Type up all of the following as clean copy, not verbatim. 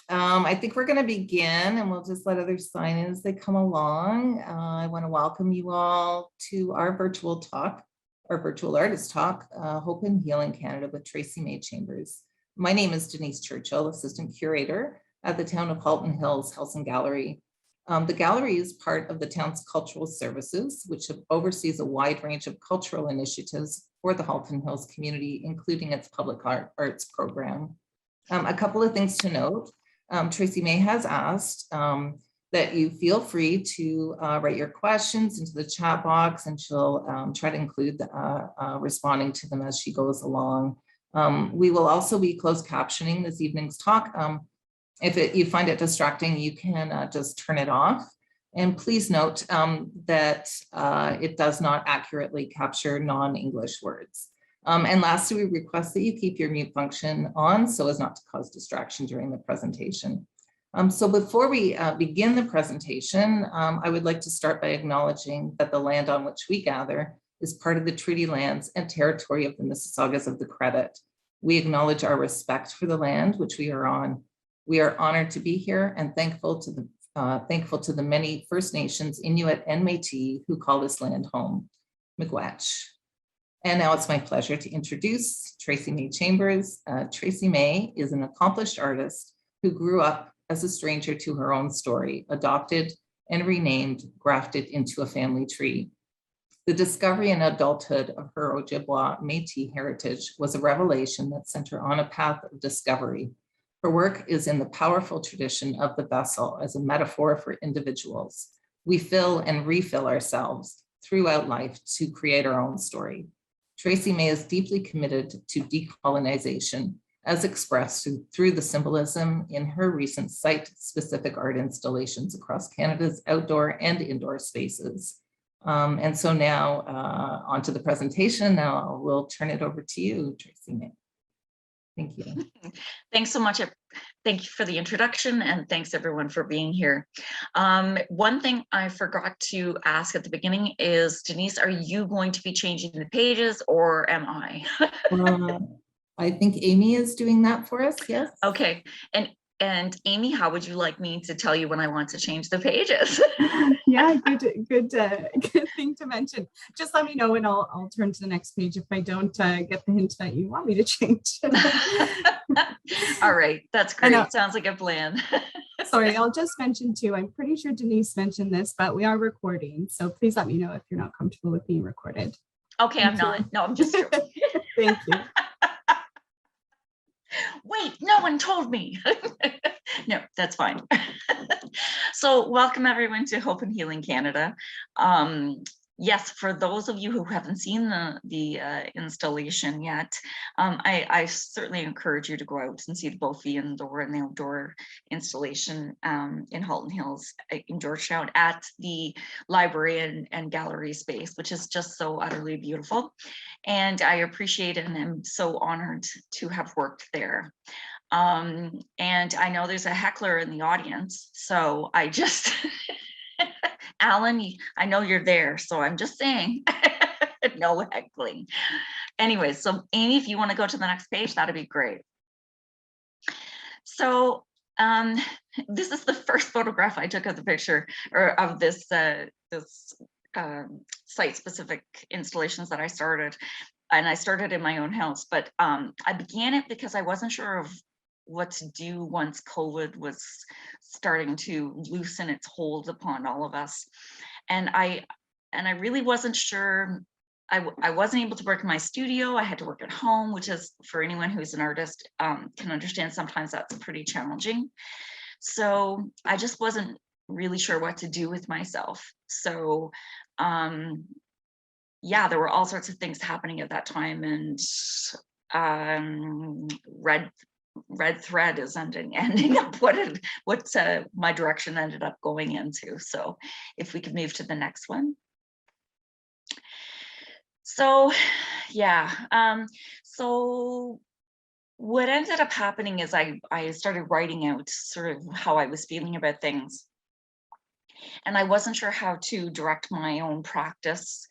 I think we're going to begin and we'll just let others sign in as they come along. I want to welcome you all to our virtual talk, our virtual artist talk, Hope and Healing Canada with Tracey-Mae Chambers. My name is Denise Churchill, Assistant Curator at the Town of Halton Hills House and Gallery. The gallery is part of the town's cultural services, which oversees a wide range of cultural initiatives for the Halton Hills community, including its public arts program. A couple of things to note. Tracey-Mae has asked that you feel free to write your questions into the chat box, and she'll try to include responding to them as she goes along. We will also be closed captioning this evening's talk. If you find it distracting, you can just turn it off. And please note that it does not accurately capture non-English words. And lastly, we request that you keep your mute function on so as not to cause distraction during the presentation. So before we begin the presentation, I would like to start by acknowledging that the land on which we gather is part of the treaty lands and territory of the Mississaugas of the Credit. We acknowledge our respect for the land which we are on. We are honored to be here and thankful to the many First Nations, Inuit and Métis who call this land home. Miigwech. And now it's my pleasure to introduce Tracey-Mae Chambers. Tracey-Mae is an accomplished artist who grew up as a stranger to her own story, adopted and renamed, grafted into a family tree. The discovery in adulthood of her Ojibwa Métis heritage was a revelation that sent her on a path of discovery. Her work is in the powerful tradition of the vessel as a metaphor for individuals. We fill and refill ourselves throughout life to create our own story. Tracey-Mae is deeply committed to decolonization as expressed through the symbolism in her recent site-specific art installations across Canada's outdoor and indoor spaces. And so now onto the presentation. Now we'll turn it over to you, Tracey-Mae. Thank you. Thanks so much. Thank you for the introduction, and thanks everyone for being here. One thing I forgot to ask at the beginning is, Denise, are you going to be changing the pages or am I? I think Amy is doing that for us, yes. Okay, and Amy, how would you like me to tell you when I want to change the pages? Yeah, good thing to mention. Just let me know and I'll turn to the next page if I don't get the hint that you want me to change. All right, that's great. Sounds like a plan. Sorry, I'll just mention too, I'm pretty sure Denise mentioned this, but we are recording. So please let me know if you're not comfortable with being recorded. Okay, I'm not. No, I'm just joking. Thank you. Wait, no one told me. No, that's fine. So welcome everyone to Hope and Healing Canada. Yes, for those of you who haven't seen the installation yet, I certainly encourage you to go out and see both the indoor and the outdoor installation in Halton Hills in Georgetown at the library and gallery space, which is just so utterly beautiful. And I appreciate it and I'm so honored to have worked there. And I know there's a heckler in the audience, so I just... Alan, I know you're there, so I'm just saying, no heckling. Anyway, so Amy, if you want to go to the next page, that'd be great. So this is the first photograph I took of the picture or of this site-specific installations that I started, and I started in my own house. But I began it because I wasn't sure of what to do once COVID was starting to loosen its hold upon all of us. And I really wasn't sure. I wasn't able to work in my studio. I had to work at home, which is, for anyone who's an artist, can understand sometimes that's pretty challenging. So I just wasn't really sure what to do with myself. So yeah, there were all sorts of things happening at that time, and red thread is ending up what my direction ended up going into. So if we could move to the next one. So yeah, so what ended up happening is I started writing out sort of how I was feeling about things. And I wasn't sure how to direct my own practice.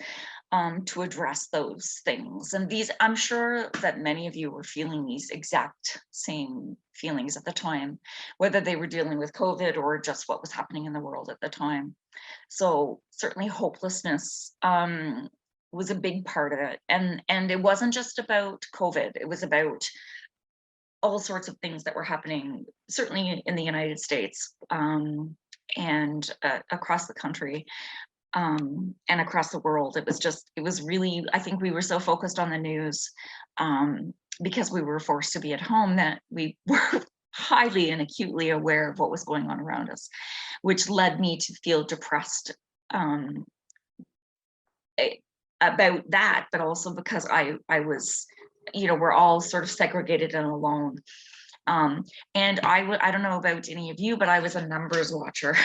to address those things. And these, I'm sure that many of you were feeling these exact same feelings at the time, whether they were dealing with COVID or just what was happening in the world at the time. So certainly hopelessness was a big part of it. And it wasn't just about COVID, it was about all sorts of things that were happening, certainly in the United States and across the country. And across the world. It was really, I think we were so focused on the news because we were forced to be at home that we were highly and acutely aware of what was going on around us, which led me to feel depressed about that, but also because I was, you know, we're all sort of segregated and alone. And I don't know about any of you, but I was a numbers watcher.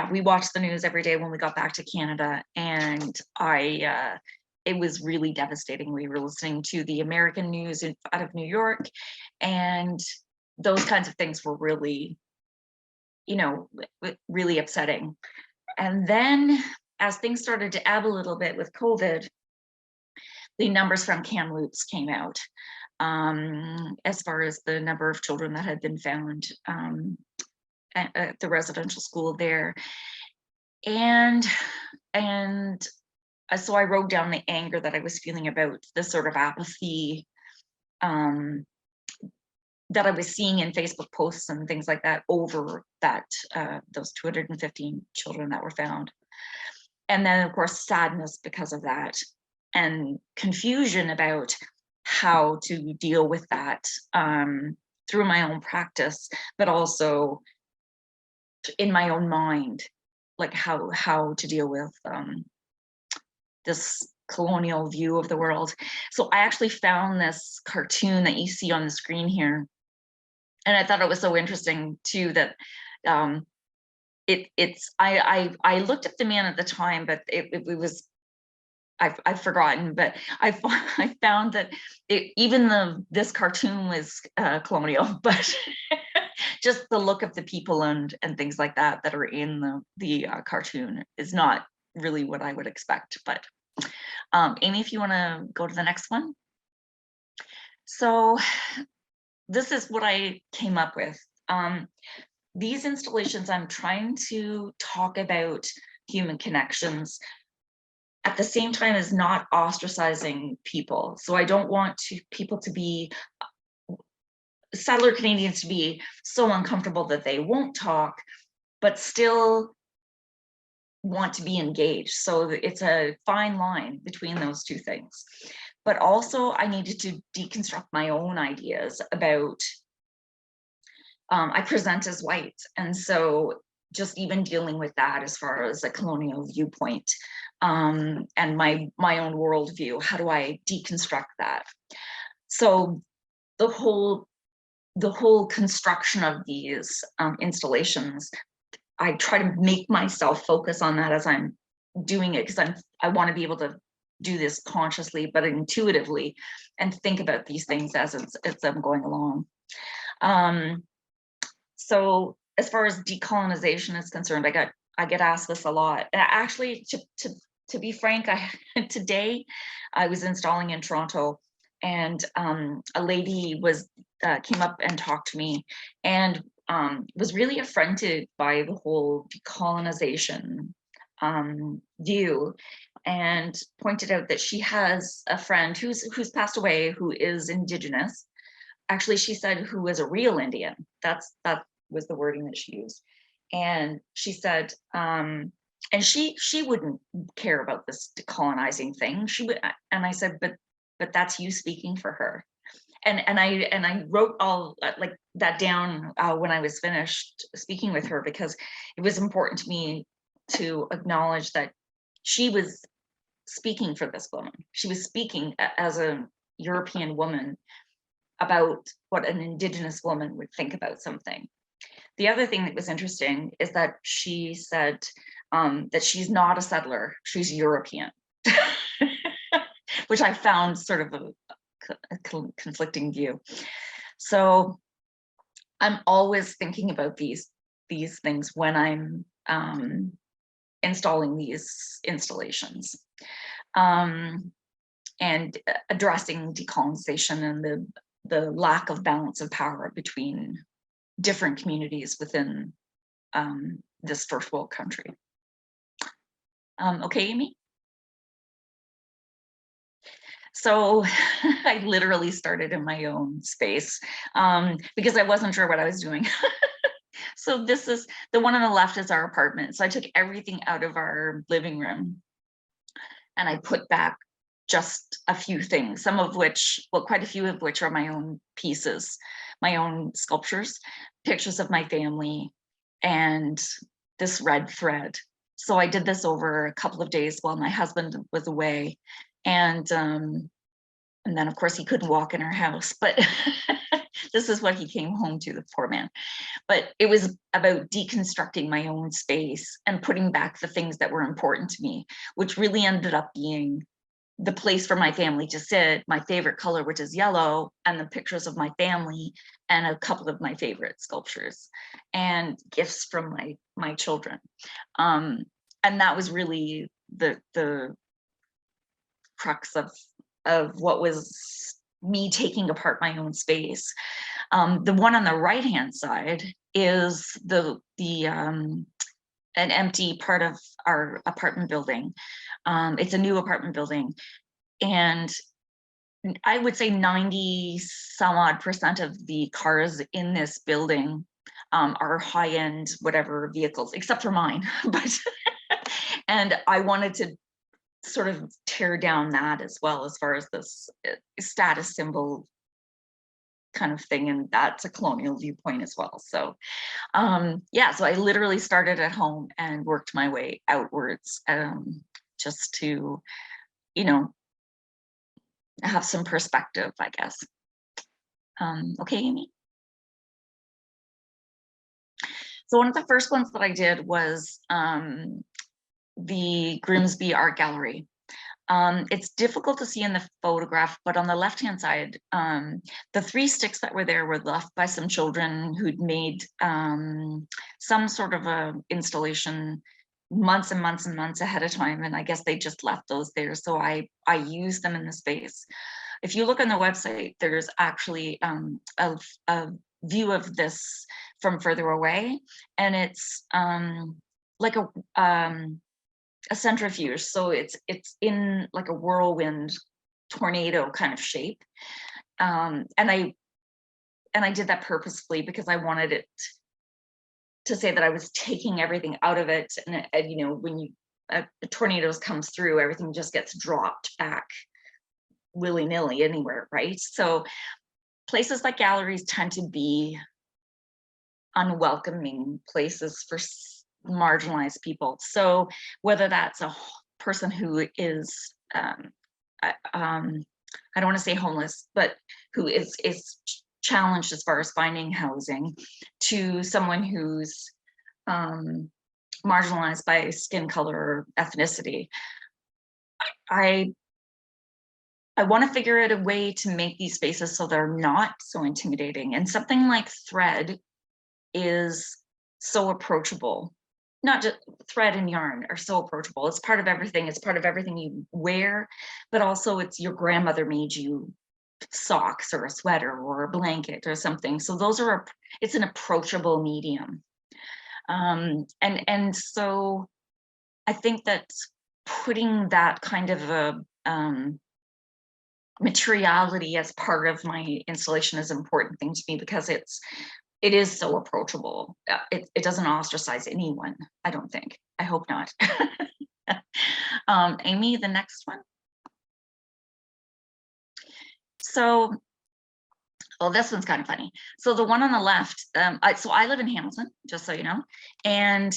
We watched the news every day when we got back to Canada, and it was really devastating. We were listening to the American news out of New York, and those kinds of things were really, you know, really upsetting. And then as things started to ebb a little bit with COVID, the numbers from Kamloops came out as far as the number of children that had been found at the residential school there. And so I wrote down the anger that I was feeling about the sort of apathy that I was seeing in Facebook posts and things like that over that those 215 children that were found. And then of course sadness because of that, and confusion about how to deal with that through my own practice, but also in my own mind, like how to deal with this colonial view of the world. So I actually found this cartoon that you see on the screen here, and I thought it was so interesting too that I looked at the man at the time, but it was I've forgotten, but I found that this cartoon was colonial, but just the look of the people and things like that are in the cartoon is not really what I would expect. But Amy, if you want to go to the next one. So this is what I came up with. These installations, I'm trying to talk about human connections at the same time as not ostracizing people. So I don't want people to be, settler Canadians to be so uncomfortable that they won't talk, but still want to be engaged. So it's a fine line between those two things. But also I needed to deconstruct my own ideas about, I present as white. And so just even dealing with that as far as a colonial viewpoint and my own worldview, how do I deconstruct that? So the whole construction of these installations, I try to make myself focus on that as I'm doing it, because I want to be able to do this consciously but intuitively and think about these things as I'm going along. So as far as decolonization is concerned, I get asked this a lot. Actually, to be frank, today I was installing in Toronto, and a lady came up and talked to me and was really affronted by the whole decolonization view, and pointed out that she has a friend who's passed away who is Indigenous. Actually, she said who was a real Indian. That was the wording that she used. And she said, and she wouldn't care about this decolonizing thing. She would, and I said, but that's you speaking for her. And I wrote all like that down when I was finished speaking with her, because it was important to me to acknowledge that she was speaking for this woman. She was speaking as a European woman about what an Indigenous woman would think about something. The other thing that was interesting is that she said that she's not a settler, she's European, which I found sort of a conflicting view. So I'm always thinking about these things when I'm installing these installations, and addressing decolonization and the lack of balance of power between different communities within this first world country. Okay, Amy? So I literally started in my own space because I wasn't sure what I was doing. So this is the one on the left is our apartment. So I took everything out of our living room and I put back just a few things, some of which, well, quite a few of which are my own pieces, my own sculptures, pictures of my family, and this red thread. So I did this over a couple of days while my husband was away. And then of course he couldn't walk in our house, but this is what he came home to, the poor man. But it was about deconstructing my own space and putting back the things that were important to me, which really ended up being the place for my family to sit, my favorite color, which is yellow, and the pictures of my family, and a couple of my favorite sculptures, and gifts from my children. And that was really the crux of what was me taking apart my own space. The one on the right hand side is an empty part of our apartment building. It's a new apartment building, and I would say 90% of the cars in this building are high-end whatever vehicles, except for mine. But and I wanted to sort of tear down that as well, as far as this status symbol kind of thing, and that's a colonial viewpoint as well. So yeah, so I literally started at home and worked my way outwards, just to, you know, have some perspective, I guess. Okay, Amy. So one of the first ones that I did was the Grimsby Art Gallery. It's difficult to see in the photograph, but on the left-hand side, the 3 sticks that were there were left by some children who'd made some sort of a installation months and months and months ahead of time, and I guess they just left those there. So I used them in the space. If you look on the website, there's actually a view of this from further away, and it's like a centrifuge. So it's in like a whirlwind tornado kind of shape. And I did that purposefully because I wanted it to say that I was taking everything out of it. And you know, when a tornado comes through, everything just gets dropped back willy-nilly anywhere, right? So places like galleries tend to be unwelcoming places for marginalized people. So whether that's a person who is I don't want to say homeless, but who is challenged as far as finding housing, to someone who's marginalized by skin color or ethnicity, I want to figure out a way to make these spaces so they're not so intimidating. And something like thread is so approachable. Not just thread and yarn are so approachable. It's part of everything. It's part of everything you wear, but also it's your grandmother made you socks or a sweater or a blanket or something. So those are, it's an approachable medium. And so I think that putting that kind of a materiality as part of my installation is an important thing to me, because it is so approachable. It doesn't ostracize anyone, I don't think. I hope not. Amy, the next one. So, well, this one's kind of funny. So the one on the left, so I live in Hamilton, just so you know. And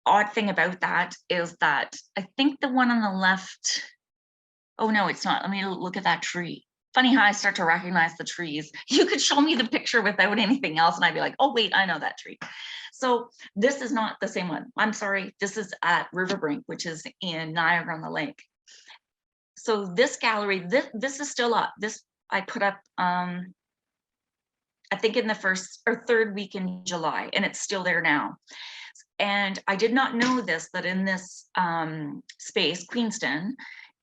odd thing about that is that I think the one on the left, oh no, it's not. Let me look at that tree. Funny how I start to recognize the trees. You could show me the picture without anything else and I'd be like, oh wait, I know that tree. So this is not the same one. I'm sorry, this is at Riverbrink, which is in Niagara-on-the-Lake. So this gallery, this is still up. This I put up, I think in the first or third week in July, and it's still there now. And I did not know this, that in this space, Queenston,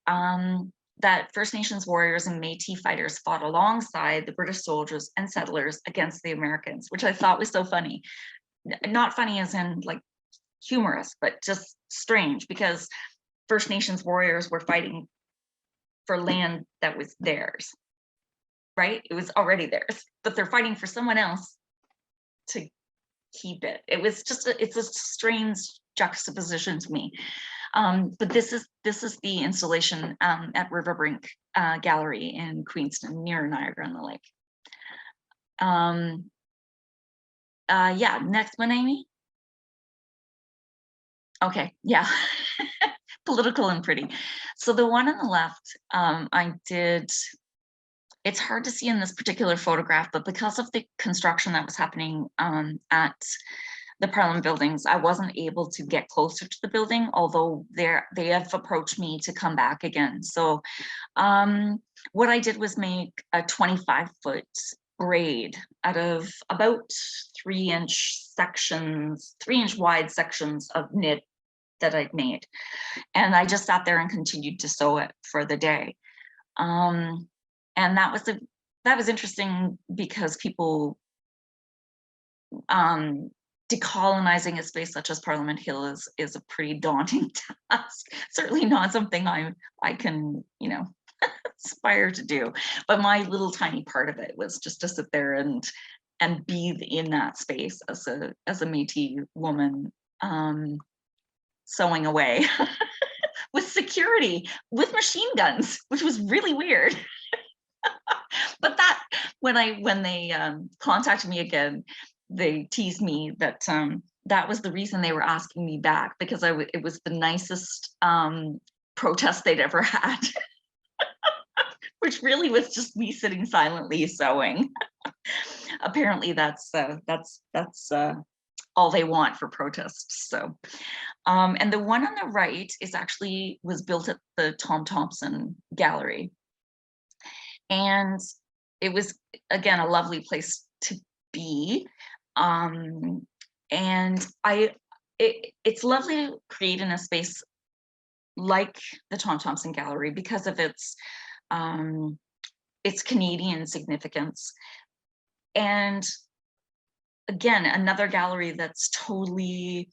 that First Nations warriors and Métis fighters fought alongside the British soldiers and settlers against the Americans, which I thought was so funny. Not funny as in like humorous, but just strange, because First Nations warriors were fighting for land that was theirs, right? It was already theirs, but they're fighting for someone else to keep it. It was just it's a strange juxtaposition to me. But this is the installation at Riverbrink Gallery in Queenston near Niagara-on-the-Lake. Yeah, next one, Amy. Okay, yeah. Political and pretty. So the one on the left, it's hard to see in this particular photograph, but because of the construction that was happening at the Parliament buildings, I wasn't able to get closer to the building, although they have approached me to come back again. So what I did was make a 25-foot braid out of about 3-inch sections, 3-inch wide sections of knit that I'd made. And I just sat there and continued to sew it for the day. And that was interesting because people, decolonizing a space such as Parliament Hill is a pretty daunting task. Certainly not something I can, you know, aspire to do. But my little tiny part of it was just to sit there and be in that space as a Métis woman, sewing away with security, with machine guns, which was really weird. But that when they contacted me again, they teased me that that was the reason they were asking me back, because it was the nicest protest they'd ever had, which really was just me sitting silently sewing. Apparently, that's all they want for protests. So, and the one on the right was built at the Tom Thompson Gallery. And it was, again, a lovely place to be. And it's lovely to create in a space like the Tom Thompson Gallery because of its Canadian significance. And again, another gallery that's totally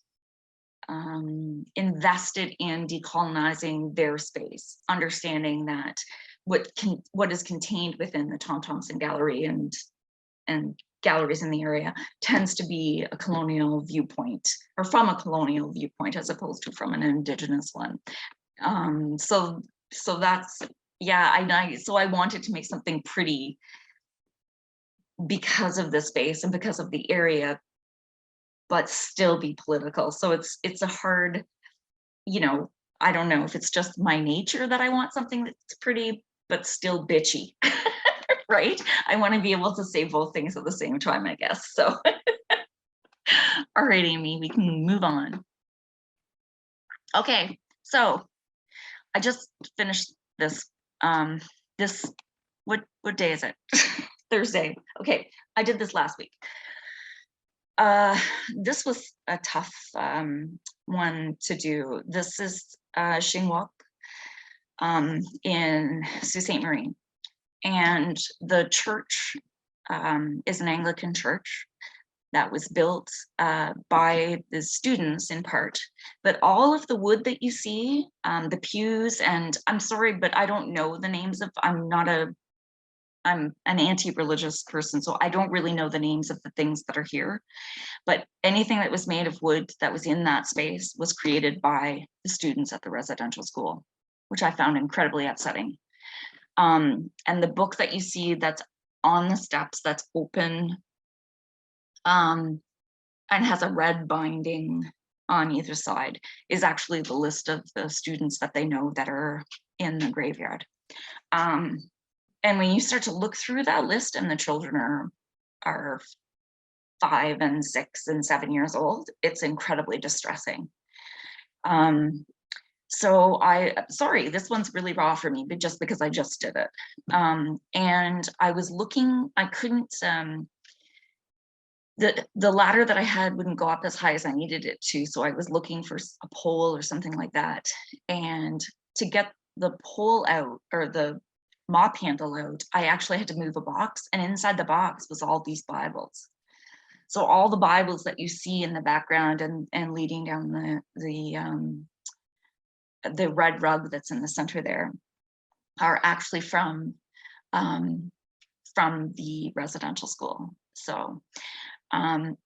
invested in decolonizing their space, understanding that what is contained within the Tom Thompson Gallery and galleries in the area tends to be a colonial viewpoint, or from a colonial viewpoint as opposed to from an Indigenous one. So that's, yeah, so I wanted to make something pretty because of the space and because of the area, but still be political. So it's a hard, you know, I don't know if it's just my nature that I want something that's pretty but still bitchy. Right? I want to be able to say both things at the same time, I guess. So all right, Amy, we can move on. Okay, so I just finished this. What day is it? Thursday. Okay, I did this last week. This was a tough one to do. This is Shingwauk in Sault Ste. Marie. And the church is an Anglican church that was built by the students in part, but all of the wood that you see, the pews, and I'm sorry, but I don't know the names of, I'm an anti-religious person, so I don't really know the names of the things that are here, but anything that was made of wood that was in that space was created by the students at the residential school, which I found incredibly upsetting. And the book that you see that's on the steps, that's open, and has a red binding on either side, is actually the list of the students that they know that are in the graveyard. And when you start to look through that list, and the children are 5 and 6 and 7 years old, it's incredibly distressing. So sorry, this one's really raw for me, but just because I just did it. And I was looking, I couldn't, the ladder that I had wouldn't go up as high as I needed it to. So I was looking for a pole or something like that. And to get the pole out, or the mop handle out, I actually had to move a box, and inside the box was all these Bibles. So all the Bibles that you see in the background and leading down the red rug that's in the center there are actually from the residential school. So I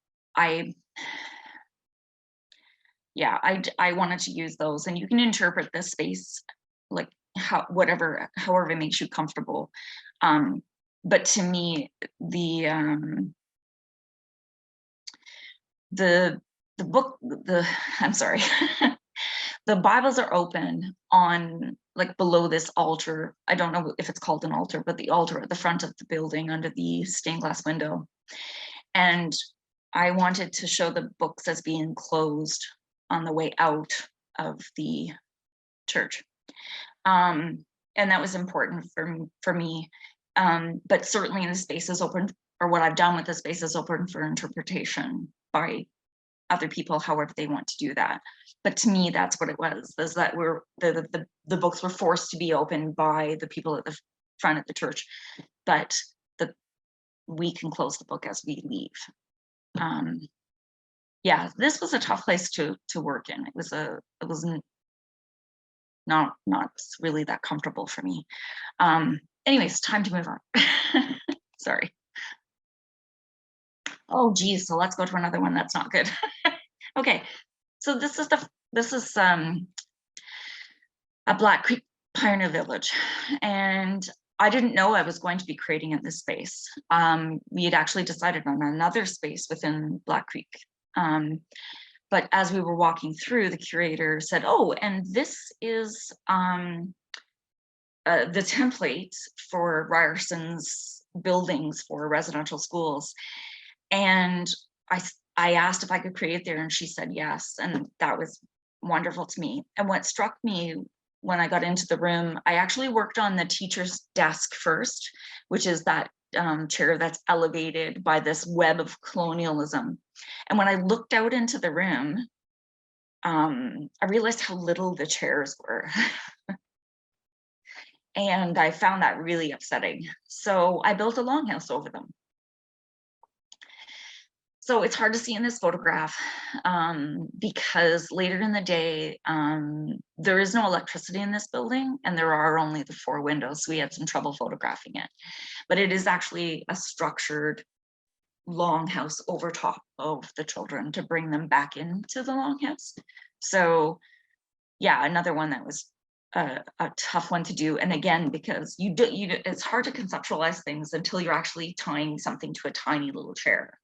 wanted to use those, and you can interpret this space like however it makes you comfortable. But to me, the book, I'm sorry, the Bibles are open on, like, below this altar. I don't know if it's called an altar, but the altar at the front of the building under the stained glass window. And I wanted to show the books as being closed on the way out of the church. And that was important for me. But certainly the space is open, or what I've done with the space is open for interpretation by other people, however they want to do that. But to me, that's what it was, is that the books were forced to be open by the people at the front of the church, but we can close the book as we leave. Yeah, this was a tough place to work in. It wasn't not really that comfortable for me. Anyways, time to move on. Sorry. Oh geez, so let's go to another one that's not good. Okay, so this is a Black Creek Pioneer Village, and I didn't know I was going to be creating in this space. We had actually decided on another space within Black Creek. But as we were walking through, the curator said, oh, and this is the template for Ryerson's buildings for residential schools. And I asked if I could create there, and she said yes, and that was wonderful to me. And what struck me when I got into the room, I actually worked on the teacher's desk first, which is that chair that's elevated by this web of colonialism. And when I looked out into the room, I realized how little the chairs were. And I found that really upsetting. So I built a longhouse over them. So it's hard to see in this photograph because later in the day, there is no electricity in this building, and there are only the 4 windows. So we had some trouble photographing it, but it is actually a structured longhouse over top of the children to bring them back into the longhouse. So yeah, another one that was a tough one to do. And again, because it's hard to conceptualize things until you're actually tying something to a tiny little chair,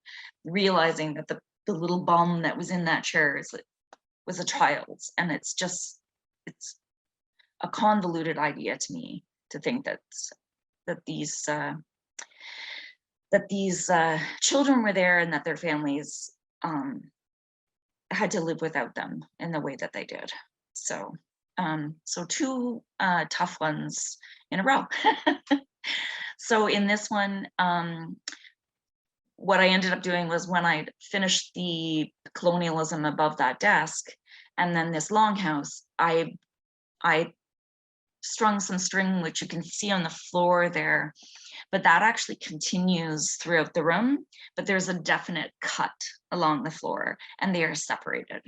realizing that the little bum that was in that chair was a child's. And it's a convoluted idea to me to think that these children were there, and that their families had to live without them in the way that they did. So 2 tough ones in a row. So in this one, what I ended up doing was, when I finished the colonialism above that desk and then this longhouse, I strung some string, which you can see on the floor there, but that actually continues throughout the room, but there's a definite cut along the floor, and they are separated.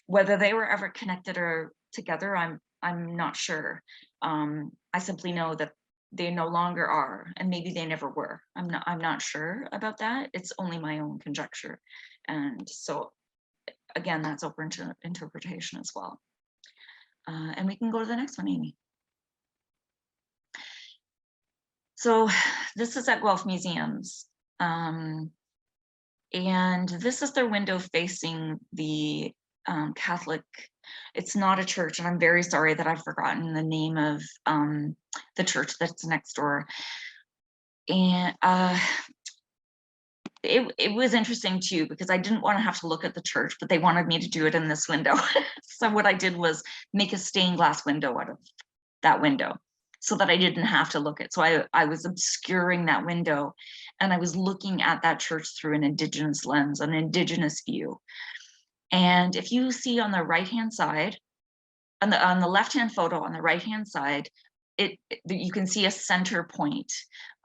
Whether they were ever connected or together, I'm not sure. I simply know that they no longer are, and maybe they never were. I'm not sure about that. It's only my own conjecture. And so again, that's open to interpretation as well. And we can go to the next one, Amy. So this is at Guelph Museums. And this is their window facing the Catholic. It's not a church, and I'm very sorry that I've forgotten the name of the church that's next door. And it was interesting too, because I didn't want to have to look at the church, but they wanted me to do it in this window. So what I did was make a stained glass window out of that window. so that I didn't have to look at. So I was obscuring that window, and I was looking at that church through an Indigenous lens, an Indigenous view. And if you see on the right-hand side, on the left-hand photo on the right-hand side, you can see a center point.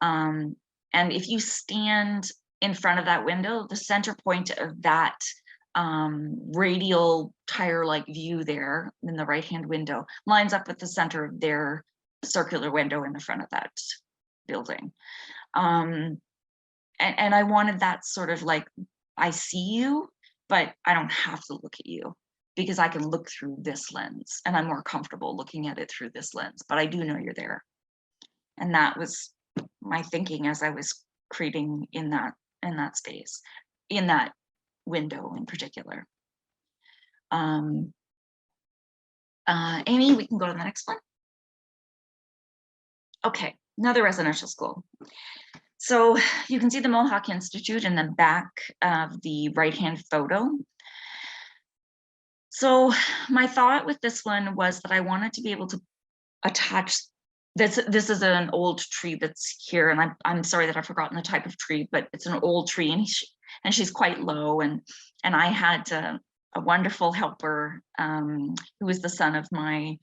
And if you stand in front of that window, the center point of that radial tire-like view there in the right-hand window lines up with the center of their circular window in the front of that building. And I wanted that sort of like, I see you, but I don't have to look at you, because I can look through this lens, and I'm more comfortable looking at it through this lens, but I do know you're there. And that was my thinking as I was creating in that space, in that window in particular. Amy, we can go to the next one. Okay, another residential school. So you can see the Mohawk Institute in the back of the right-hand photo. So my thought with this one was that I wanted to be able to attach this. This is an old tree that's here, and I'm sorry that I've forgotten the type of tree, but it's an old tree, and she's quite low. And I had a wonderful helper who was the son of my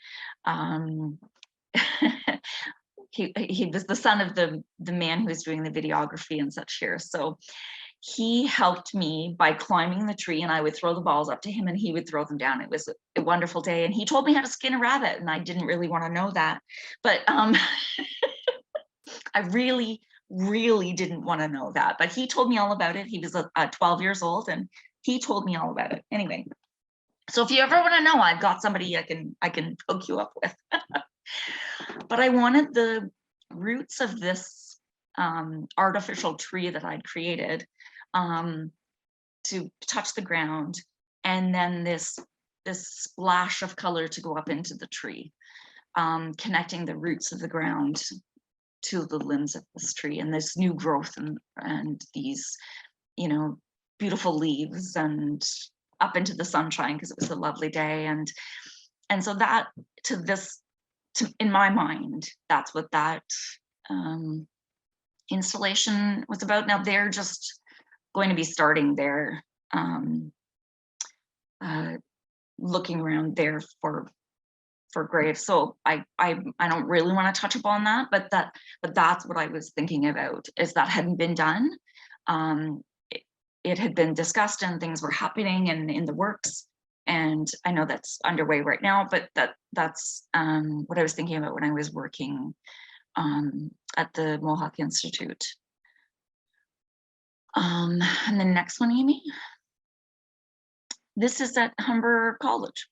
he was the son of the man who was doing the videography and such here. So he helped me by climbing the tree, and I would throw the balls up to him and he would throw them down. It was a wonderful day. And he told me how to skin a rabbit, and I didn't really want to know that. But I really, really didn't want to know that. But he told me all about it. He was 12 years old, and he told me all about it. Anyway, so if you ever want to know, I've got somebody I can hook you up with. But I wanted the roots of this artificial tree that I'd created to touch the ground, and then this splash of color to go up into the tree, connecting the roots of the ground to the limbs of this tree, and this new growth and these, you know, beautiful leaves, and up into the sunshine because it was a lovely day. And so that in my mind, that's what that installation was about. Now they're just going to be starting their looking around there for graves. So I don't really want to touch upon that, but that's what I was thinking about, is that hadn't been done. It had been discussed and things were happening and in the works. And I know that's underway right now, but that's what I was thinking about when I was working at the Mohawk Institute. And the next one, Amy. This is at Humber College.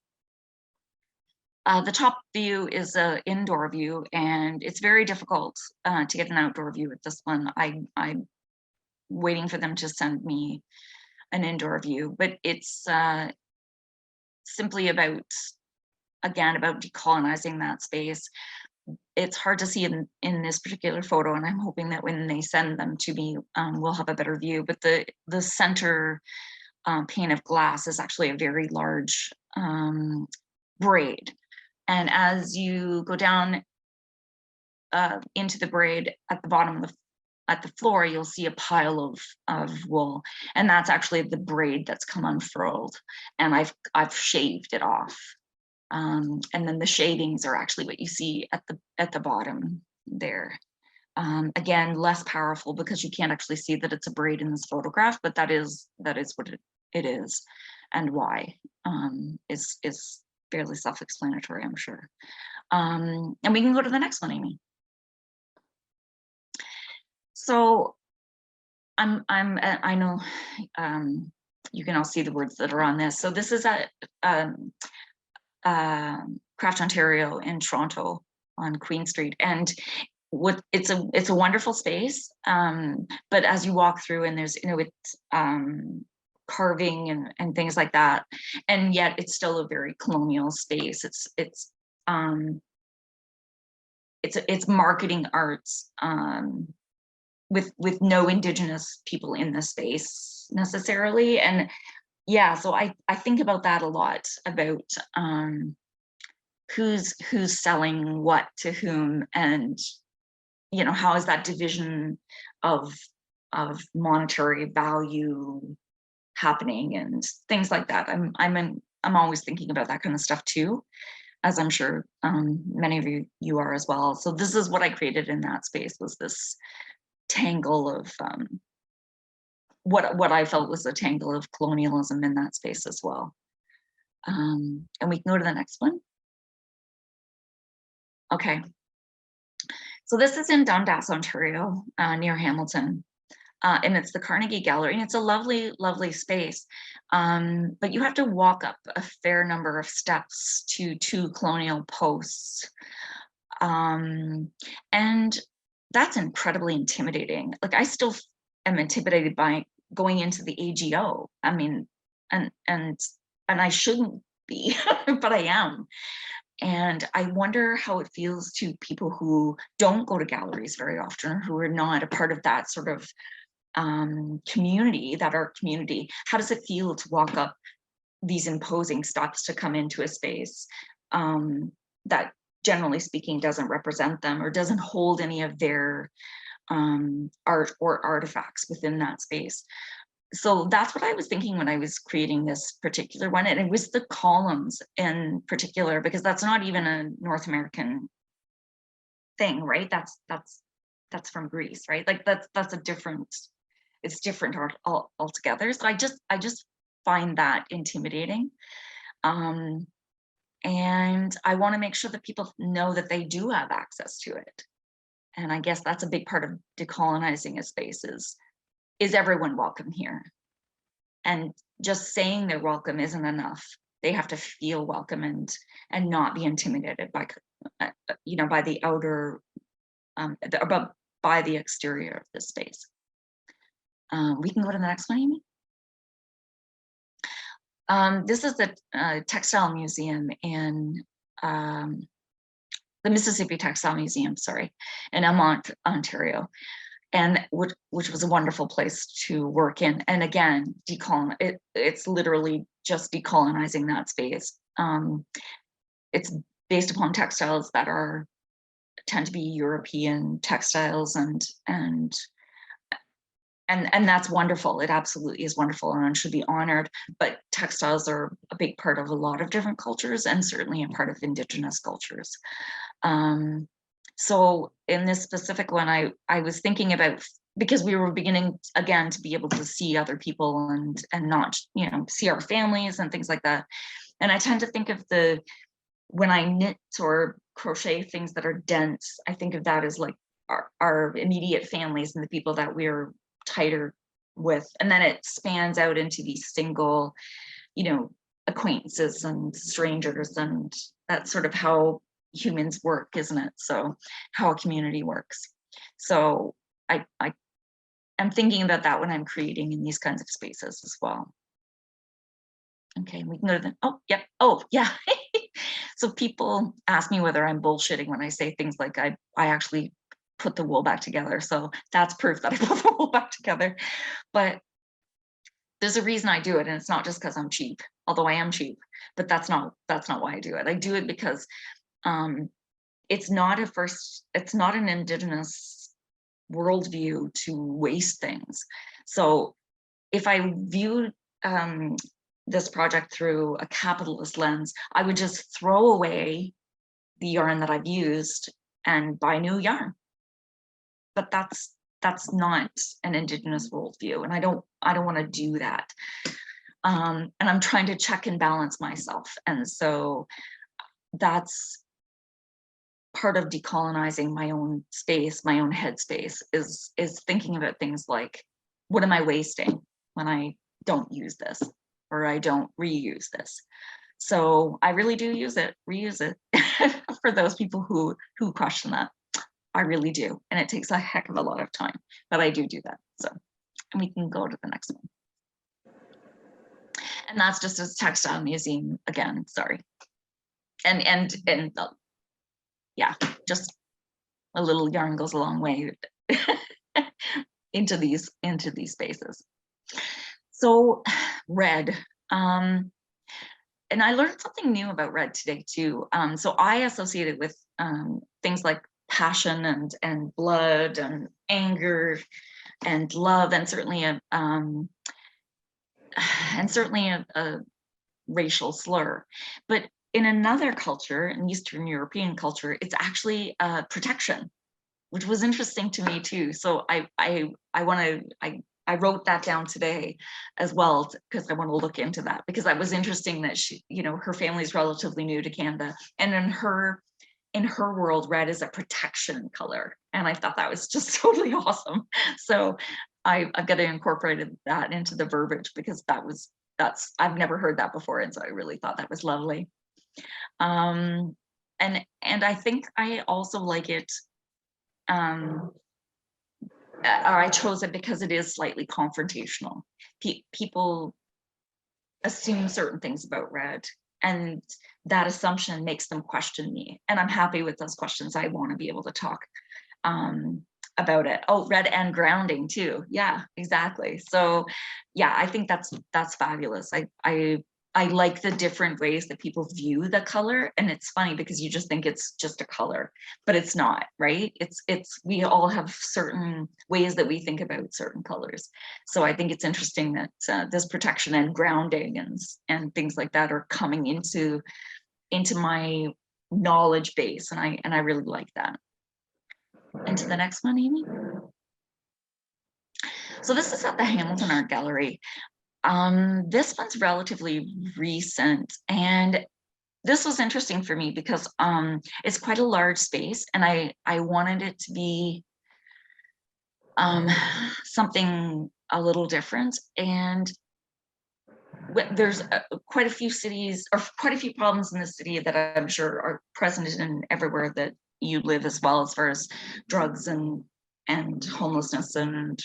The top view is an indoor view, and it's very difficult to get an outdoor view at this one. I'm waiting for them to send me an indoor view, but it's simply about decolonizing that space. It's hard to see in this particular photo, and I'm hoping that when they send them to me, we'll have a better view. But the center pane of glass is actually a very large braid. And as you go down into the braid at the bottom at the floor, you'll see a pile of wool, and that's actually the braid that's come unfurled, and I've shaved it off. And then the shavings are actually what you see at the bottom there. Again, less powerful because you can't actually see that it's a braid in this photograph, but that is what it is, and why is fairly self-explanatory, I'm sure. And we can go to the next one, Amy. So I know you can all see the words that are on this. So this is at Craft Ontario in Toronto on Queen Street, and it's a wonderful space. But as you walk through, and there's Inuit carving and things like that, and yet it's still a very colonial space. It's marketing arts with no Indigenous people in the space necessarily. And yeah, so I think about that a lot, about who's selling what to whom, and you know, how is that division of monetary value happening and things like that. I'm always thinking about that kind of stuff too, as I'm sure many of you are as well. So this is what I created in that space, was this tangle of what I felt was a tangle of colonialism in that space as well. And we can go to the next one. Okay. So this is in Dundas, Ontario, near Hamilton. And it's the Carnegie Gallery, and it's a lovely, lovely space. But you have to walk up a fair number of steps to 2 colonial posts. And that's incredibly intimidating. Like, I still am intimidated by going into the AGO. I mean, and I shouldn't be, but I am. And I wonder how it feels to people who don't go to galleries very often, who are not a part of that sort of community, that art community. How does it feel to walk up these imposing steps to come into a space that, generally speaking, doesn't represent them or doesn't hold any of their art or artifacts within that space? So that's what I was thinking when I was creating this particular one. And it was the columns in particular, because that's not even a North American thing, right? That's from Greece, right? Like that's a different, it's different art altogether. So I just find that intimidating. And I want to make sure that people know that they do have access to it. And I guess that's a big part of decolonizing a space is everyone welcome here? And just saying they're welcome isn't enough. They have to feel welcome and not be intimidated by, you know, by the outer, by the exterior of the space. We can go to the next one, Amy. This is the textile museum in the Mississippi Textile Museum, sorry, in Elmont, Ontario, and which was a wonderful place to work in. And again, it's literally just decolonizing that space. It's based upon textiles that tend to be European textiles, and that's wonderful. It absolutely is wonderful and should be honored. But textiles are a big part of a lot of different cultures, and certainly a part of Indigenous cultures. So in this specific one, I was thinking about, because we were beginning again to be able to see other people and not, you know, see our families and things like that. And I tend to think of when I knit or crochet things that are dense, I think of that as like our immediate families and the people that we're tighter with. And then it spans out into these single, you know, acquaintances and strangers, and that's sort of how humans work, isn't it? So how a community works. So I am thinking about that when I'm creating in these kinds of spaces as well. Okay, we can go to the, oh, yep, oh, yeah. So people ask me whether I'm bullshitting when I say things like I actually put the wool back together. So that's proof that I put the wool back together. But there's a reason I do it, and it's not just because I'm cheap, although I am cheap, but that's not why I do it. I do it because it's not an Indigenous worldview to waste things. So if I viewed this project through a capitalist lens, I would just throw away the yarn that I've used and buy new yarn. But that's not an Indigenous worldview, and I don't want to do that. And I'm trying to check and balance myself, and so that's part of decolonizing my own space, my own headspace, is thinking about things like, what am I wasting when I don't use this, or I don't reuse this? So I really do reuse it for those people who question that. I really do, and it takes a heck of a lot of time, but I do that. So, and we can go to the next one. And that's just a textile museum again, sorry. And yeah, just a little yarn goes a long way into these spaces. So red, and I learned something new about red today too. So I associate it with things like passion and blood and anger and love, and certainly a racial slur. But in another culture, in Eastern European culture, it's actually protection, which was interesting to me too. So I wrote that down today as well, because I want to look into that, because that was interesting that she, you know, her family is relatively new to Canada, and in her world, red is a protection color. And I thought that was just totally awesome. So I've got to incorporate that into the verbiage, because I've never heard that before. And so I really thought that was lovely. And I think I also like it, or I chose it because it is slightly confrontational. People assume certain things about red, and that assumption makes them question me. And I'm happy with those questions. I want to be able to talk about it. Oh, red and grounding too. Yeah, exactly. So yeah, I think that's fabulous. I like the different ways that people view the color. And it's funny because you just think it's just a color, but it's not, right? We all have certain ways that we think about certain colors. So I think it's interesting that this protection and grounding and things like that are coming into my knowledge base. And I really like that. Into the next one, Amy. So this is at the Hamilton Art Gallery. This one's relatively recent, and this was interesting for me because it's quite a large space, and I wanted it to be something a little different. And there's quite a few cities, or quite a few problems in the city that I'm sure are present in everywhere that you live as well, as far as drugs and homelessness and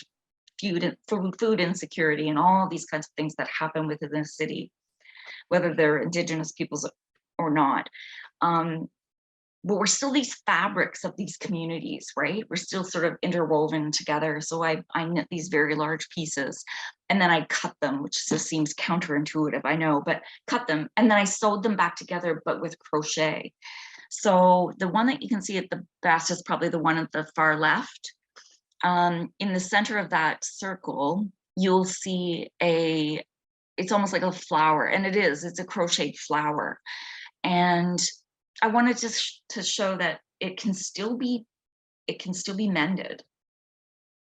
food insecurity and all these kinds of things that happen within the city, whether they're Indigenous peoples or not. But we're still these fabrics of these communities, right? We're still sort of interwoven together. So I knit these very large pieces, and then I cut them, which just seems counterintuitive, I know, but cut them, and then I sewed them back together, but with crochet. So the one that you can see at the best is probably the one at the far left. In the center of that circle, you'll see it's almost like a flower, and it's a crocheted flower. And I wanted to show that it can still be mended,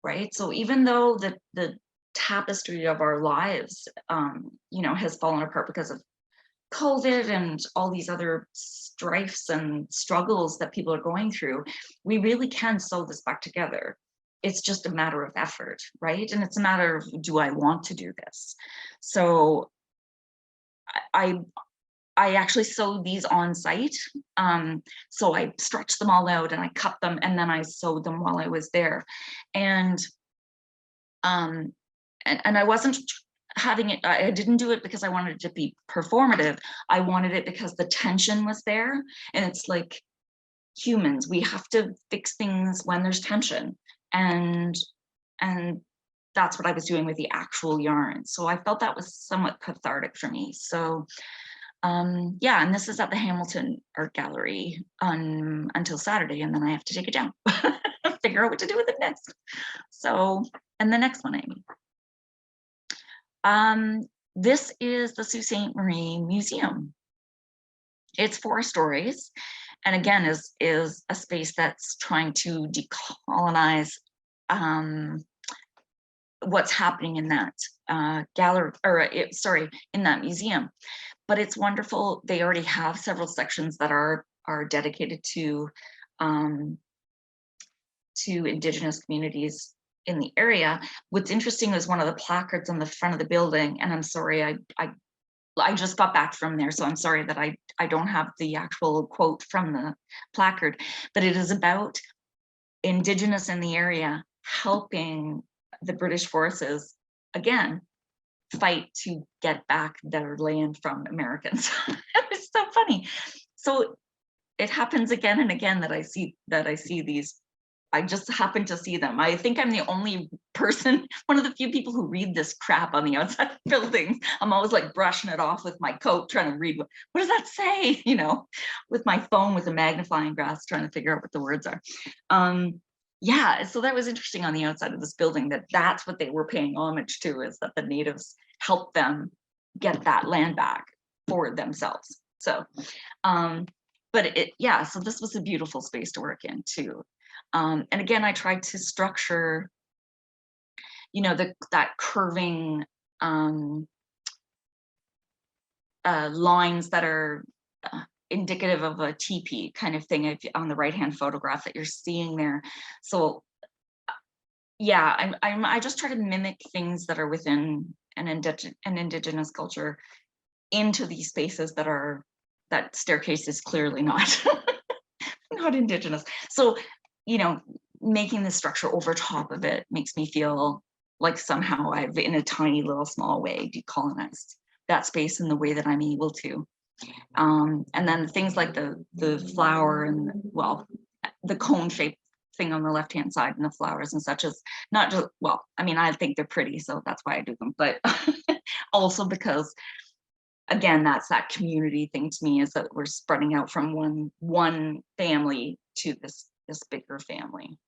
right? So even though the tapestry of our lives, has fallen apart because of COVID and all these other strifes and struggles that people are going through, we really can sew this back together. It's just a matter of effort, right? And it's a matter of, do I want to do this? So I actually sewed these on site. So I stretched them all out and I cut them, and then I sewed them while I was there. And I wasn't having it, I didn't do it because I wanted it to be performative. I wanted it because the tension was there. And it's like humans, we have to fix things when there's tension. And that's what I was doing with the actual yarn. So I felt that was somewhat cathartic for me. So yeah, and this is at the Hamilton Art Gallery until Saturday, and then I have to take it down, figure out what to do with it next. So, and the next one, Amy. This is the Sault Ste. Marie Museum. It's 4 stories, and again is a space that's trying to decolonize what's happening in that gallery, or in that museum. But it's wonderful. They already have several sections that are dedicated to Indigenous communities in the area. What's interesting is one of the placards on the front of the building, and I'm sorry, I just got back from there, so I'm sorry that I don't have the actual quote from the placard, but it is about Indigenous in the area helping the British forces, again, fight to get back their land from Americans. It was so funny. So it happens again and again that I see these I just happened to see them. I think I'm the only person, one of the few people who read this crap on the outside of buildings. I'm always like brushing it off with my coat, trying to read what does that say, you know, with my phone with a magnifying glass, trying to figure out what the words are. Yeah, so that was interesting on the outside of this building, that's what they were paying homage to, is that the natives helped them get that land back for themselves. So, but yeah, so this was a beautiful space to work in too. And again, I tried to structure, you know, that curving lines that are indicative of a teepee kind of thing on the right-hand photograph that you're seeing there. So yeah, I just try to mimic things that are within an indigenous culture into these spaces that staircase is clearly not not indigenous. So, you know, making the structure over top of it makes me feel like somehow I've, in a tiny little small way, decolonized that space in the way that I'm able to. And then things like the flower and, well, the cone shaped thing on the left hand side and the flowers and such, as not just, well, I mean, I think they're pretty, so that's why I do them, but also because, again, that's that community thing to me, is that we're spreading out from one family to this bigger family.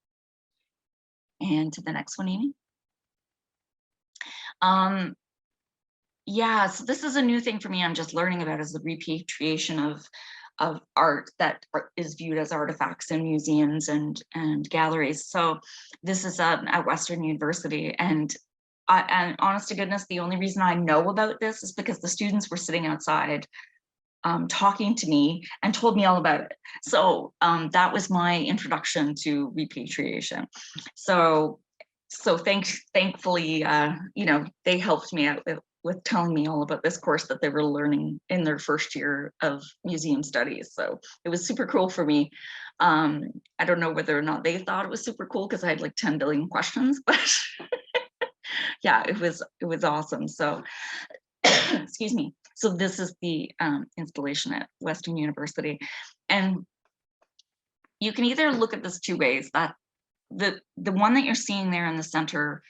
And to the next one, Amy. Yeah, so this is a new thing for me. I'm just learning about, is the repatriation of art that is viewed as artifacts in museums and galleries. So this is at Western University, and honest to goodness, the only reason I know about this is because the students were sitting outside talking to me and told me all about it. So that was my introduction to repatriation. So thankfully, you know, they helped me out with telling me all about this course that they were learning in their first year of museum studies. So it was super cool for me. I don't know whether or not they thought it was super cool, because I had like 10 billion questions, but yeah, it was awesome. So excuse me. So this is the installation at Western University, and you can either look at this two ways. That the one that you're seeing there in the center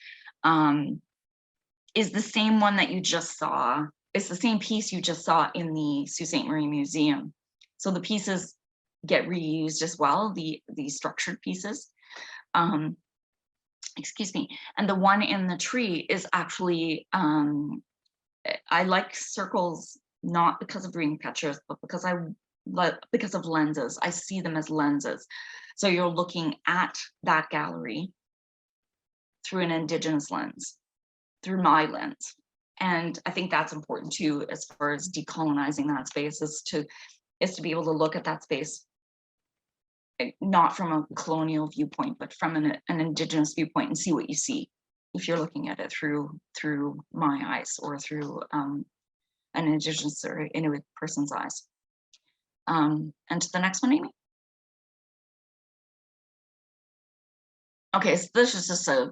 is the same one that you just saw. It's the same piece you just saw in the Sault Ste. Marie Museum. So the pieces get reused as well, the structured pieces. Excuse me. And the one in the tree is actually, I like circles, not because of dream catchers, but because of lenses. I see them as lenses. So you're looking at that gallery through an Indigenous lens, through my lens. And I think that's important too, as far as decolonizing that space, is to be able to look at that space not from a colonial viewpoint, but from an Indigenous viewpoint, and see what you see if you're looking at it through my eyes, or through an Indigenous or Inuit person's eyes. And to the next one, Amy. Okay, so this is just a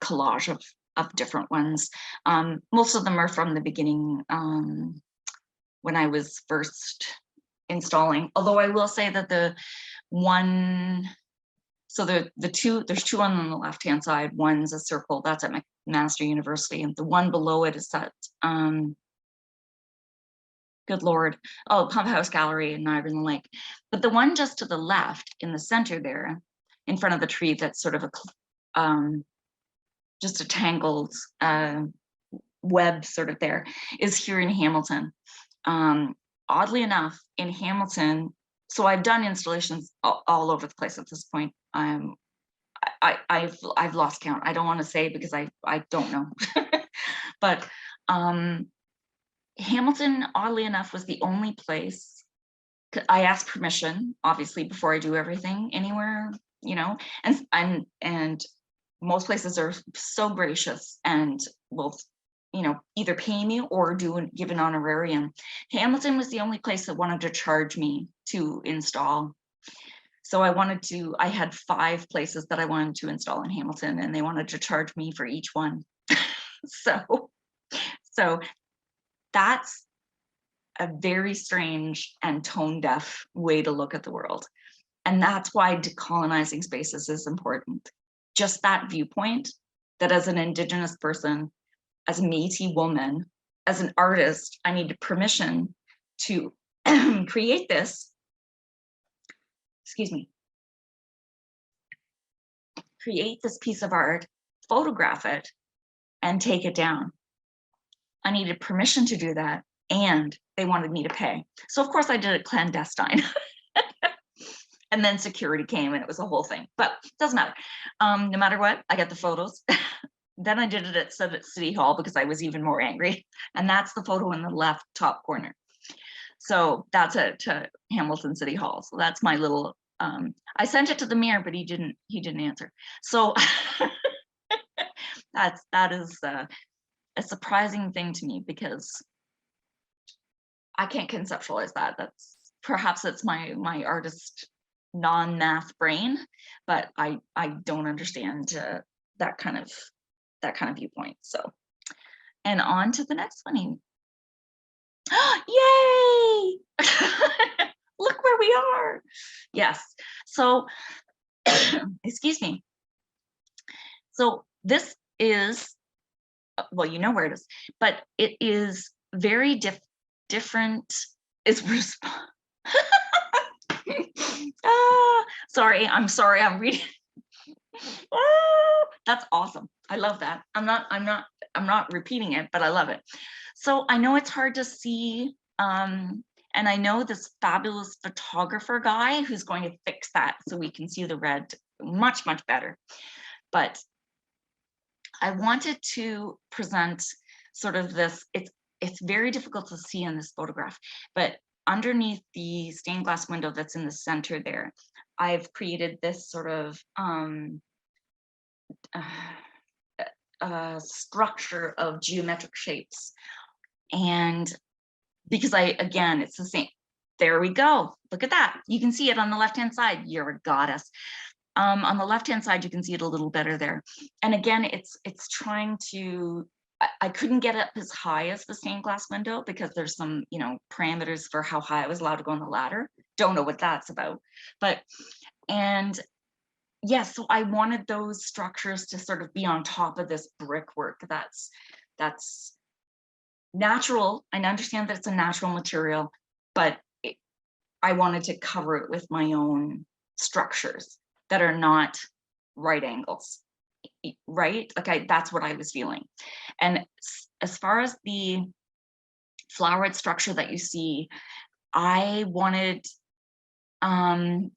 collage of different ones. Most of them are from the beginning, when I was first installing, although I will say that the one, so there's two on the left hand side. One's a circle, that's at McMaster University, and the one below it is at good Lord, Pump House Gallery in Niagara-on-the-Lake. But the one just to the left in the center there, in front of the tree, that's sort of a just a tangled web sort of there, is here in Hamilton. Oddly enough, in Hamilton, so I've done installations all over the place at this point. I've lost count. I don't want to say, because I don't know. But Hamilton, oddly enough, was the only place. I asked permission, obviously, before I do everything anywhere, you know, and most places are so gracious and will, you know, either pay me or give an honorarium. Hamilton was the only place that wanted to charge me to install. So I had 5 places that I wanted to install in Hamilton, and they wanted to charge me for each one. So that's a very strange and tone deaf way to look at the world. And that's why decolonizing spaces is important. Just that viewpoint, that as an Indigenous person, as a Métis woman, as an artist, I need permission to create this, excuse me, create this piece of art, photograph it, and take it down. I needed permission to do that, and they wanted me to pay. So of course I did it clandestine. And then security came and it was a whole thing, but it doesn't matter. No matter what, I got the photos. Then I did it at City Hall because I was even more angry. And that's the photo in the left top corner. So that's at Hamilton City Hall. So that's my little, I sent it to the mayor, but he didn't answer. So that is a surprising thing to me because I can't conceptualize that. That's perhaps it's my artist non-math brain, but I don't understand that kind of viewpoint. So, and on to the next one. Yay! Look where we are. Yes. So, excuse me. So this is, well, you know where it is, but it is very different. It's sorry, I'm reading. That's awesome. I love that. I'm not repeating it, but I love it. So I know it's hard to see, and I know this fabulous photographer guy who's going to fix that so we can see the red much better. But I wanted to present sort of this, it's very difficult to see in this photograph, but underneath the stained glass window that's in the center there, I've created this sort of structure of geometric shapes. And because again, it's the same. There we go. Look at that. You can see it on the left-hand side. You're a goddess. On the left-hand side, you can see it a little better there. And again, it's trying to, I couldn't get up as high as the stained glass window because there's some, parameters for how high I was allowed to go on the ladder. Don't know what that's about. But, and yes, so I wanted those structures to sort of be on top of this brickwork that's natural. I understand that it's a natural material, but I wanted to cover it with my own structures that are not right angles, right? Like that's what I was feeling. And as far as the flowered structure that you see, I wanted, sorry.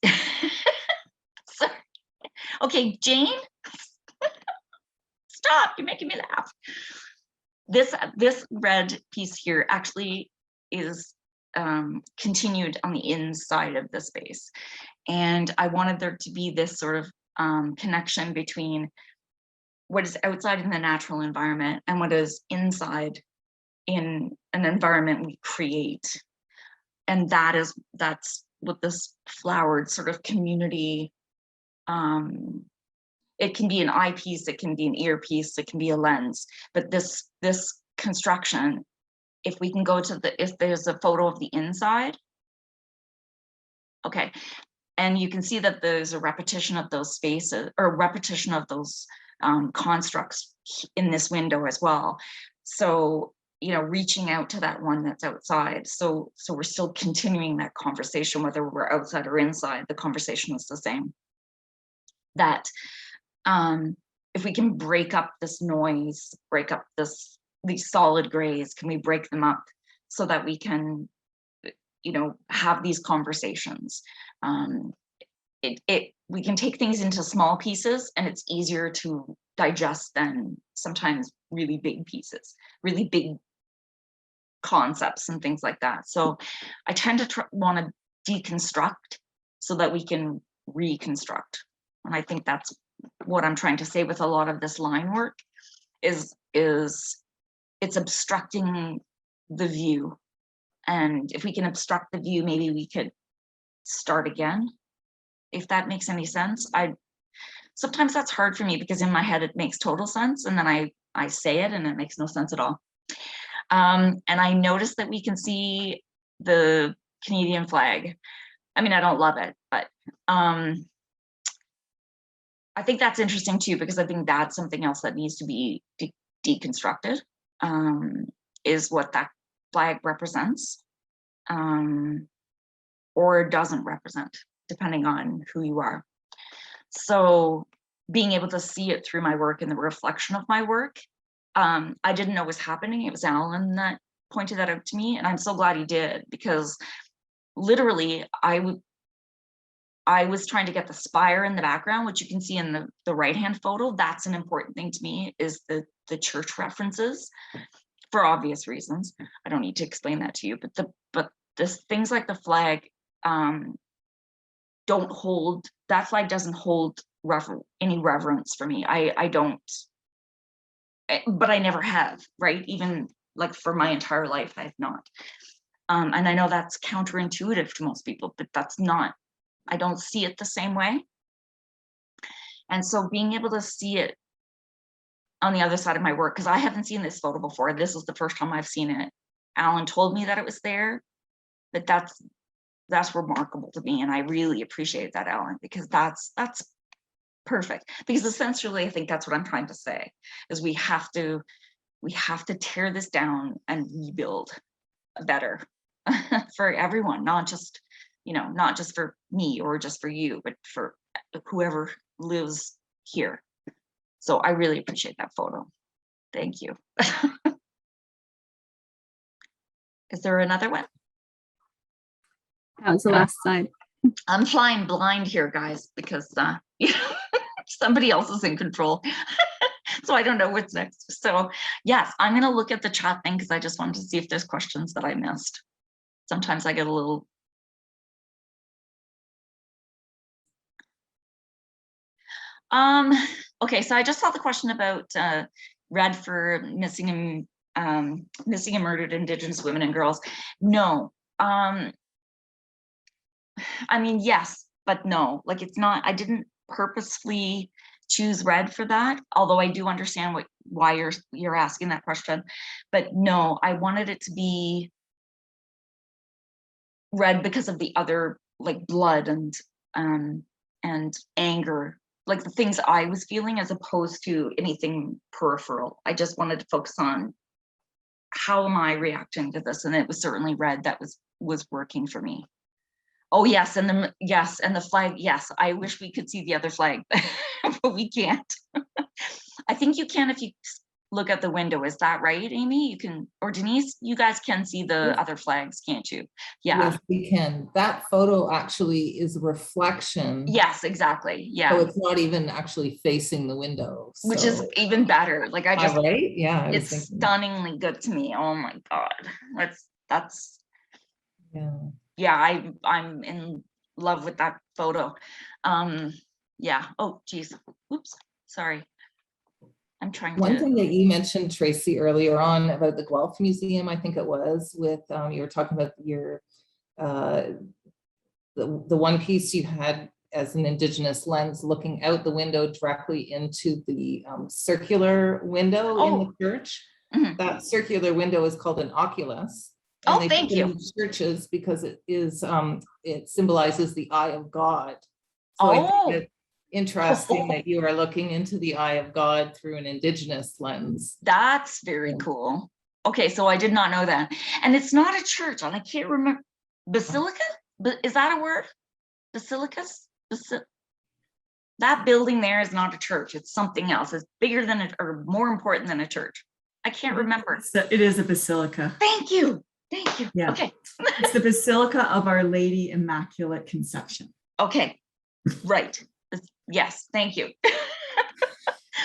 Okay, Jane, stop, you're making me laugh. This red piece here actually is continued on the inside of the space. And I wanted there to be this sort of connection between what is outside in the natural environment and what is inside in an environment we create. And that's what this flowered sort of community, it can be an eyepiece, it can be an earpiece, it can be a lens, but this construction, if we can go to if there's a photo of the inside, okay, and you can see that there's a repetition of those spaces or repetition of those constructs in this window as well. So, reaching out to that one that's outside. So we're still continuing that conversation, whether we're outside or inside, the conversation is the same. That if we can break up this noise, break up these solid grays, can we break them up so that we can, have these conversations? We can take things into small pieces and it's easier to digest than sometimes really big pieces, really big concepts and things like that. So I tend to want to deconstruct so that we can reconstruct. And I think that's what I'm trying to say with a lot of this line work is it's obstructing the view. And if we can obstruct the view, maybe we could start again, if that makes any sense. Sometimes that's hard for me because in my head it makes total sense, and then I say it and it makes no sense at all. And I noticed that we can see the Canadian flag. I mean, I don't love it, but I think that's interesting too, because I think that's something else that needs to be deconstructed, is what that flag represents, or doesn't represent, depending on who you are. So being able to see it through my work and the reflection of my work, I didn't know was happening. It was Alan that pointed that out to me, and I'm so glad he did, because literally I was trying to get the spire in the background, which you can see in the right-hand photo. That's an important thing to me, is the church references, for obvious reasons. I don't need to explain that to you, but this things like the flag don't hold, that flag doesn't hold any reverence for me. I don't, but I never have, right? Even like for my entire life, I have not. And I know that's counterintuitive to most people, but that's not, I don't see it the same way. And so being able to see it on the other side of my work, because I haven't seen this photo before. This is the first time I've seen it. Alan told me that it was there, but that's remarkable to me. And I really appreciate that, Alan, because that's perfect. Because essentially, I think that's what I'm trying to say, is we have to tear this down and rebuild better for everyone, not just for me or just for you, but for whoever lives here. So I really appreciate that photo. Thank you. Is there another one? That was the last slide. I'm flying blind here, guys, because somebody else is in control. So I don't know what's next. So yes, I'm going to look at the chat thing, because I just wanted to see if there's questions that I missed. Sometimes I get a little. Okay, so I just saw the question about red for missing and murdered Indigenous women and girls. No, I mean, yes, but no, like it's not, I didn't purposefully choose red for that, although I do understand why you're asking that question. But no, I wanted it to be red because of the other, like blood and anger, like the things I was feeling, as opposed to anything peripheral. I just wanted to focus on how am I reacting to this, and it was certainly red that was working for me. Oh yes, and the flag. Yes, I wish we could see the other flag, but we can't. I think you can if you look at the window. Is that right, Amy? You can, or Denise, you guys can see the other flags, can't you? Yeah. Yes, we can. That photo actually is a reflection. Yes, exactly. Yeah. So it's not even actually facing the window. Which is even better. Like I just, right? Yeah. It's stunningly good to me. Oh my God. That's yeah, I'm in love with that photo. Yeah. Oh geez. Oops. Sorry. I'm trying One thing that you mentioned, Tracy, earlier on about the Guelph Museum, I think it was, with you were talking about your the one piece you had as an Indigenous lens looking out the window directly into the circular window in the church. Mm-hmm. That circular window is called an oculus. And they thank you. In churches because it is it symbolizes the eye of God. So I think it's interesting that you are looking into the eye of God through an Indigenous lens. That's very cool. Okay, so I did not know that. And it's not a church, and I can't remember. Basilica? Is that a word? Basilicas? That building there is not a church. It's something else. It's bigger than or more important than a church. I can't remember. It is a basilica. Thank you. Thank you. Yeah. Okay. It's the Basilica of Our Lady Immaculate Conception. Okay. Right. Yes. Thank you.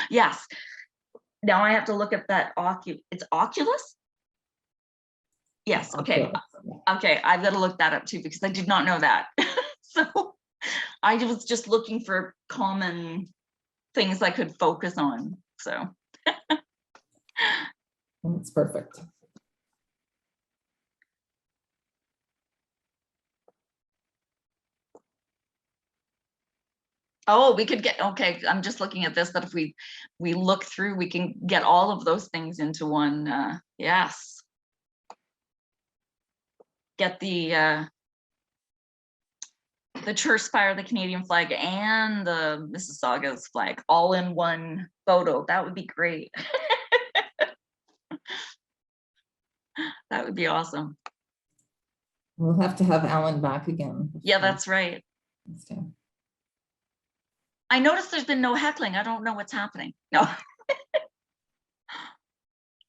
Yes. Now I have to look at that it's Oculus? Yes. Okay. Okay. I've got to look that up too, because I did not know that. So I was just looking for common things I could focus on. So that's perfect. Oh, we could get, okay, I'm just looking at this, that if we look through, we can get all of those things into one, yes. Get the the church spire, the Canadian flag, and the Mississauga's flag all in one photo. That would be great. That would be awesome. We'll have to have Alan back again. Yeah, that's right. I noticed there's been no heckling. I don't know what's happening. No.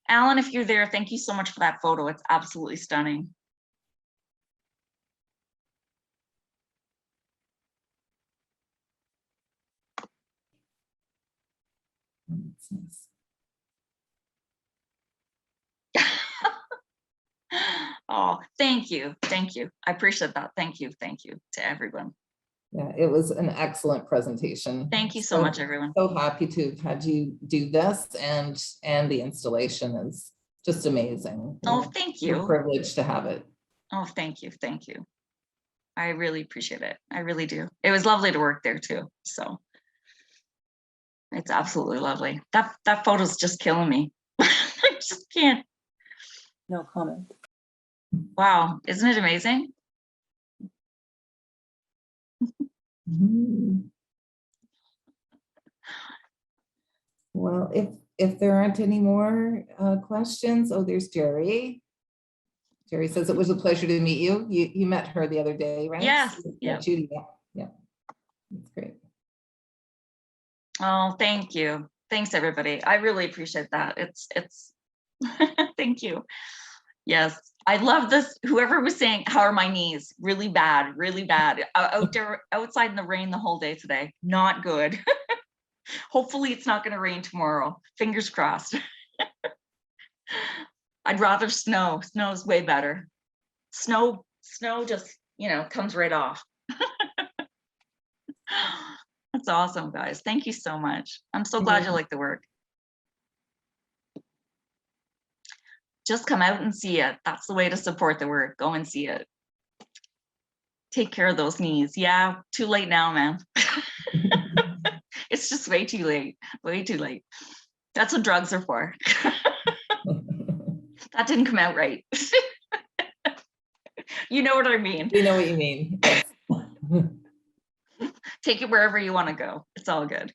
Alan, if you're there, thank you so much for that photo. It's absolutely stunning. That's nice. Oh, thank you. Thank you. I appreciate that. Thank you. Thank you to everyone. Yeah, it was an excellent presentation. Thank you so much, everyone. So happy to have had you do this, and the installation is just amazing. Oh, thank We're you. privileged to have it. Oh, thank you. Thank you. I really appreciate it. I really do. It was lovely to work there too. So it's absolutely lovely. That photo's just killing me. I just can't. No comment. Wow. Isn't it amazing? Mhm. Well, if there aren't any more questions, oh, there's Jerry. Jerry says it was a pleasure to meet you. You met her the other day, right? Yes, yeah. Judy, yeah. That's great. Oh, thank you. Thanks, everybody. I really appreciate that. It's thank you. Yes, I love this. Whoever was saying, how are my knees? Really bad, really bad. Out there, outside in the rain the whole day today. Not good. Hopefully it's not going to rain tomorrow. Fingers crossed. I'd rather snow. Snow's way better. Snow just, comes right off. That's awesome, guys. Thank you so much. I'm so glad you like the work. Just come out and see it. That's the way to support the work. Go and see it. Take care of those knees. Yeah, too late now, man. It's just way too late. Way too late. That's what drugs are for. That didn't come out right. You know what I mean. You know what you mean. Yes. Take it wherever you want to go. It's all good.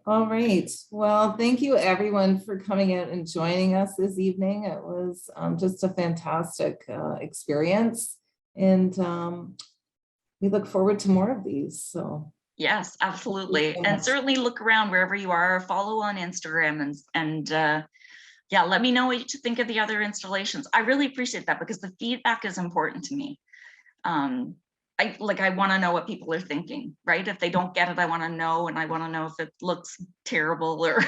All right. Well, thank you everyone for coming out and joining us this evening. It was just a fantastic experience, and we look forward to more of these. So yes, absolutely. And certainly look around wherever you are, follow on Instagram, and yeah, let me know what you think of the other installations. I really appreciate that because the feedback is important to me. I want to know what people are thinking, right? If they don't get it, I want to know, and I want to know if it looks terrible or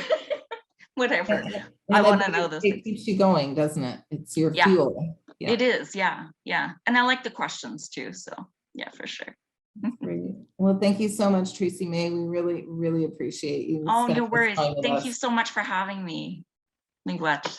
whatever. And I want to know this. It keeps you going, doesn't it? It's your fuel. Yeah. It is, yeah. And I like the questions too, so yeah, for sure. Great. Well, thank you so much, Tracey-Mae. We really, really appreciate you. Oh, no spending this worries. time with Thank us. you so much for having me. Miigwech.